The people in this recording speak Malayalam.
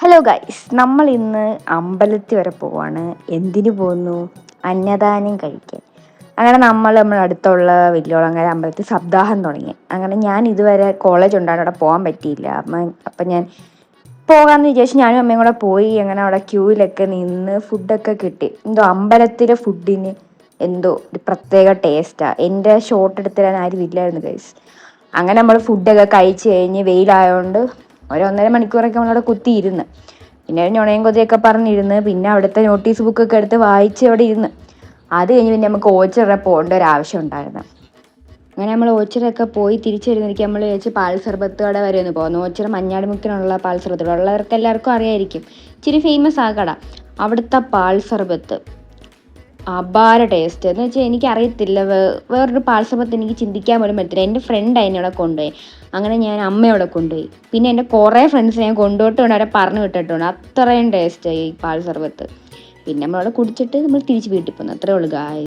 ഹലോ ഗൈസ്, നമ്മൾ ഇന്ന് അമ്പലത്തിൽ വരെ പോവാണ്. എന്തിനു പോകുന്നു? അന്നദാനം കഴിക്കാൻ. അങ്ങനെ നമ്മുടെ അടുത്തുള്ള വലിയോളങ്ങര അമ്പലത്തിൽ സപ്താഹം തുടങ്ങി. അങ്ങനെ ഞാൻ ഇതുവരെ കോളേജ് ഉണ്ടായിരുന്നു, അവിടെ പോകാൻ പറ്റിയില്ല. അപ്പം ഞാൻ പോകാമെന്ന് വിചാരിച്ചു. ഞാനും അമ്മയും കൂടെ പോയി. അങ്ങനെ അവിടെ ക്യൂവിലൊക്കെ നിന്ന് ഫുഡൊക്കെ കിട്ടി. എന്തോ അമ്പലത്തിലെ ഫുഡിന് എന്തോ ഒരു പ്രത്യേക ടേസ്റ്റാണ്. എൻ്റെ ഷോട്ട് എടുത്ത് തരാൻ ആരും ഇല്ലായിരുന്നു ഗൈസ്. അങ്ങനെ നമ്മൾ ഫുഡൊക്കെ കഴിച്ച് കഴിഞ്ഞ് വെയിലായതുകൊണ്ട് ഒരു 1.5 മണിക്കൂറൊക്കെ നമ്മളവിടെ കുത്തിയിരുന്ന്. പിന്നെ ഞൊണയും കൊതിയൊക്കെ പറഞ്ഞിരുന്ന്. പിന്നെ അവിടുത്തെ നോട്ടീസ് ബുക്കൊക്കെ എടുത്ത് വായിച്ച് അവിടെ ഇരുന്ന്. അത് കഴിഞ്ഞ് പിന്നെ നമുക്ക് ഓച്ചിറ പോകേണ്ട ഒരു ആവശ്യം ഉണ്ടായിരുന്നു. അങ്ങനെ നമ്മൾ ഓച്ചിറൊക്കെ പോയി തിരിച്ചു വരുന്നതിലേക്ക് നമ്മൾ വിചാരിച്ച് പാൽ സർബത്ത് കട വരെ ഒന്ന് പോകുന്നു. ഓച്ചിറ മഞ്ഞാടിമുക്കിനുള്ള പാൽ സർബത്ത് ഉള്ളവർക്ക് എല്ലാവർക്കും അറിയായിരിക്കും. ഇച്ചിരി ഫേമസ് ആ കട. അവിടുത്തെ പാൽ സർബത്ത് അപാര ടേസ്റ്റ് എന്ന് വെച്ചാൽ എനിക്കറിയത്തില്ല, വേറൊരു പാൽ സർബത്ത് എനിക്ക് ചിന്തിക്കാൻ പോലും പറ്റില്ല. എൻ്റെ ഫ്രണ്ട് അതിനവിടെ കൊണ്ടുപോയി. അങ്ങനെ ഞാൻ അമ്മയോടെ കൊണ്ടുപോയി. പിന്നെ എൻ്റെ കുറേ ഫ്രണ്ട്സ് ഞാൻ കൊണ്ടുപോയിട്ടുണ്ട്, അവരെ പറഞ്ഞു വിട്ടിട്ടുണ്ട്. അത്രയും ടേസ്റ്റ് ഈ പാൽ സർബത്ത്. പിന്നെ നമ്മളവിടെ കുടിച്ചിട്ട് നമ്മൾ തിരിച്ച് വീട്ടിൽ പോകുന്നു. അത്രേ ഉള്ളൂ ഗായ്.